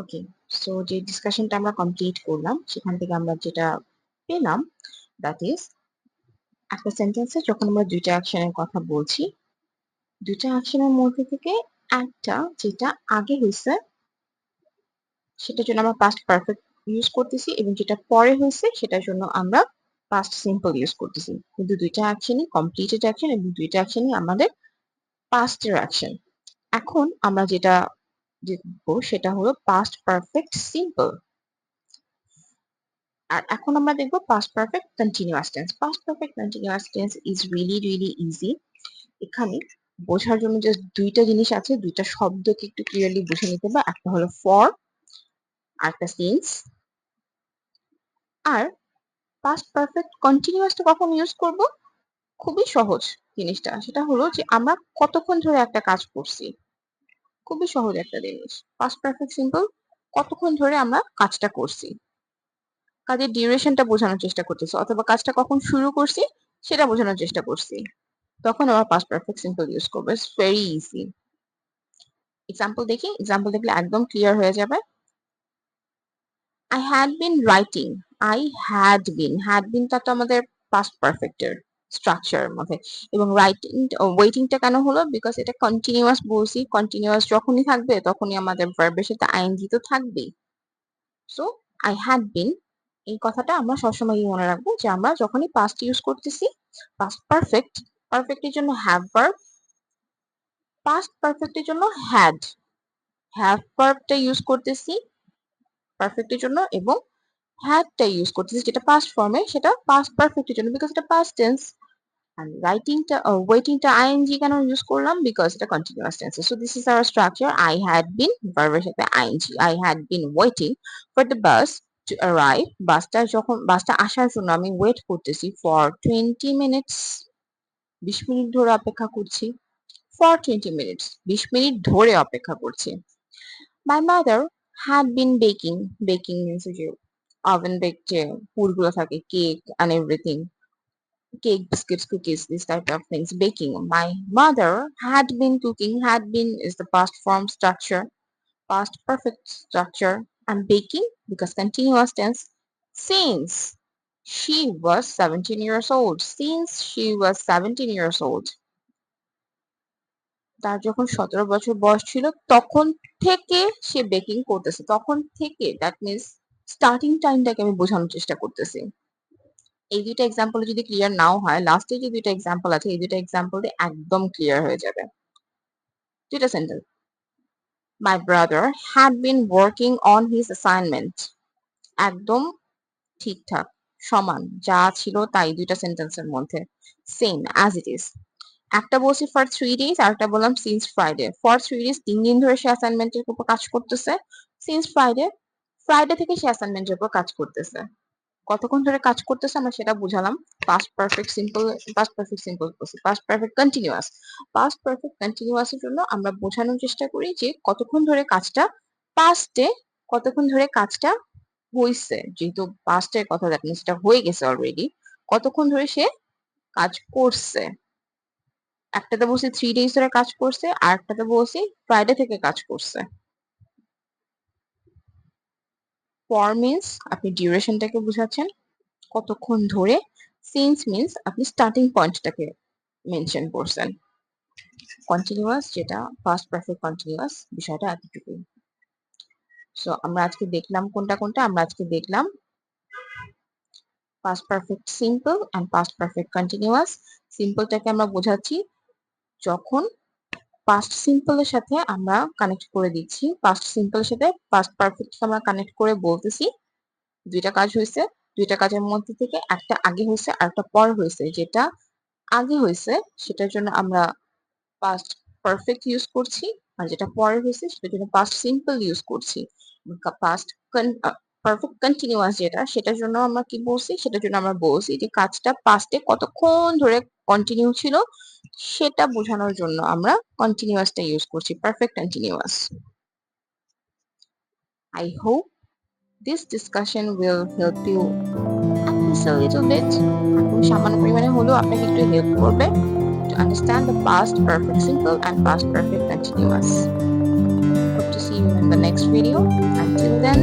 ওকে, so যে ডিসকাশনটা আমরা complete করলাম সেখান থেকে আমরা যেটা পেলাম দ্যাট ইজ একটা সেন্টেন্সে যখন আমরা দুইটা অ্যাকশনের কথা বলছি, দুইটা অ্যাকশনের মধ্যে থেকে একটা যেটা আগে হয়েছে সেটার জন্য আমরা পাস্ট পারফেক্ট ইউজ করতেছি এবং যেটা পরে হয়েছে সেটার জন্য আমরা পাস্ট সিম্পল ইউজ করতেছি, কিন্তু দুইটা অ্যাকশনই কমপ্লিটেড অ্যাকশন এবং দুইটা অ্যাকশনই আমাদের পাস্টের অ্যাকশন। এখন আমরা যেটা দেখবো সেটা হলো পাস্ট পারফেক্ট সিম্পল। আর এখন আমরা দেখবো past perfect continuous tense. Past perfect continuous tense is really easy. এখানে বোঝার জন্য জাস্ট দুইটা জিনিস আছে, দুইটা শব্দকে একটু ক্লিয়ারলি বুঝে নিতে হবে। একটা হলো ফর আর একটা সিন্স। আর পাস্ট পারফেক্ট কন্টিনিউয়াসটা কখন ইউজ করব? খুবই সহজ জিনিসটা, সেটা হলো যে আমরা কতক্ষণ ধরে একটা কাজ করছি। খুবই সহজ একটা জিনিস। পাস্ট পারফেক্ট সিম্পল, কতক্ষণ ধরে আমরা কাজটা করছি, কাজের ডিউরেশনটা বোঝানোর চেষ্টা করতেছি, অথবা কাজটা কখন শুরু করছি সেটা বোঝানোর চেষ্টা করছি, তখন আমরা পাস্ট পারফেক্ট সিম্পল ইউজ করবো। It's very easy. এক্সাম্পল দেখি, এক্সাম্পল দেখলে একদম ক্লিয়ার হয়ে যাবে। I had been writing. had been টা তো আমাদের past perfect এর স্ট্রাকচারের মধ্যে, এবং ওয়েটিংটা কেন হলো? বিকজ এটা কন্টিনিউয়াস বলছি, কন্টিনিউয়াস যখনই থাকবে তখনই আমাদের ভার্বের সাথে আইএনজি তো থাকবেই। সো I had been, এই কথাটা আমরা সবসময় মনে রাখবো যে আমরা যখনই পাস্ট ইউজ করতেছি, পাস্ট পারফেক্ট, পারফেক্টের জন্য হ্যাভ ভার্ব, পাস্ট পারফেক্টের জন্য হ্যাভ ভার্বটা ইউজ করতেছি পারফেক্টের জন্য, এবং হ্যাডটা ইউজ করতেছি যেটা পাস্ট ফর্মে, সেটা পাস্ট পারফেক্টের জন্য বিকজ এটা পাস্ট টেন্স। আর ওয়েটিংটা আইএনজি কেন ইউজ করলাম? বিকজ এটা continuous tense. So this is our structure. I had been ভার্বের সাথে ING. I had been waiting for the bus to arrive. বাসটা আসার জন্য আমি ওয়েট করতেছি ফর 20 মিনিটস। 20 মিনিট ধরে অপেক্ষা করছি। ফর 20 মিনিটস, 20 মিনিট ধরে অপেক্ষা করছি। My mother had been baking. Baking means যে oven baked যে ফুডগুলো থাকে, cake and everything. Cake, biscuits, cookies, this type of things. Baking. My mother had been cooking. Had been is the past form structure, past perfect structure. And baking because continuous tense. Since she was 17 years old. Since she was 17 years old. তার যখন 17 বছর বয়স ছিল তখন থেকে সে baking করতেছে। তখন থেকে দ্যাট মিন্স স্টার্টিং টাইমটাকে আমি বোঝানোর চেষ্টা করতেছি। এই দুইটা এক্সাম্পল যদি ক্লিয়ার নাও হয়, লাস্টে যে দুইটা এক্সাম্পল আছে এই দুইটা এক্সাম্পল দিয়ে একদম ক্লিয়ার হয়ে যাবে। দুইটা sentence. My brother had been working on his assignment. একদম ঠিকঠাক, সমান, যা ছিল তাই দুইটা সেন্টেন্সের মধ্যে। Same as it is. একটা বলছি ফর 3 ডেজ আর একটা বললাম সিন্স ফ্রাইডে। ফর 3 ডেজ 3 দিন ধরে সে অ্যাসাইনমেন্টের উপর কাজ করতেছে। সিন্স ফ্রাইডে, ফ্রাইডে থেকে সে অ্যাসাইনমেন্টের উপর কাজ করতেছে। কতক্ষণ ধরে কাজ করতেছে আমরা সেটা বুঝালাম। Past perfect simple, past perfect simple বলছি, past perfect continuous. Past perfect continuous এর জন্য আমরা বোঝানোর চেষ্টা করি যে কতক্ষণ ধরে কাজটা পাস্টে, কতক্ষণ ধরে কাজটা হইছে, যেহেতু পাস্টের কথা দ্যাট মিন্স এটা হয়ে গেছে অলরেডি, কতক্ষণ ধরে সে কাজ করছে। একটাতে বলছি 3 ডেজ ধরে কাজ করছে, আর একটাতে বলছি ফ্রাইডে থেকে কাজ করছে। ফর মিন্স আপনি ডিউরেশনটাকে বুঝাচ্ছেন, কতক্ষণ ধরে। সিন্স মিন্স আপনি স্টার্টিং পয়েন্টটাকে মেনশন করছেন। কন্টিনিউয়াস যেটা পাস্ট পারফেক্ট কন্টিনিউয়াস, বিষয়টা এতটুকুই। সো আমরা আজকে দেখলাম কোনটা কোনটা? আমরা আজকে দেখলাম past perfect simple and past perfect continuous. সিম্পলটাকে আমরা বোঝাচ্ছি যখন পাস্ট সিম্পলের সাথে আমরা কানেক্ট করে দিচ্ছি, পাস্ট সিম্পলের সাথে পাস্ট পারফেক্ট আমরা কানেক্ট করে বলতেছি দুইটা কাজ হয়েছে, দুইটা কাজের মধ্যে থেকে একটা আগে হয়েছে আর একটা পর হয়েছে। যেটা আগে হয়েছে সেটার জন্য আমরা পাস্ট পারফেক্ট ইউজ করছি, আর যেটা পরে হয়েছে সেটার জন্য পাস্ট সিম্পল ইউজ করছি। পাস্ট পারফেক্ট কন্টিনিউয়াস যেটা, সেটার জন্য আমরা কি বলছি? সেটার জন্য আমরা বলছি যে কাজটা পাস্টে কতক্ষণ ধরে কন্টিনিউ ছিল সেটা বোঝানোর জন্য আমরা কন্টিনিউয়াসটা ইউজ করছি, perfect continuous. I hope this discussion will help you at least a little bit, একদম সামান্য পরিমাণে হলেও আপনাকে একটু হেল্প করবে to understand the past perfect simple and past perfect continuous. Hope to see you in the next video. Until then,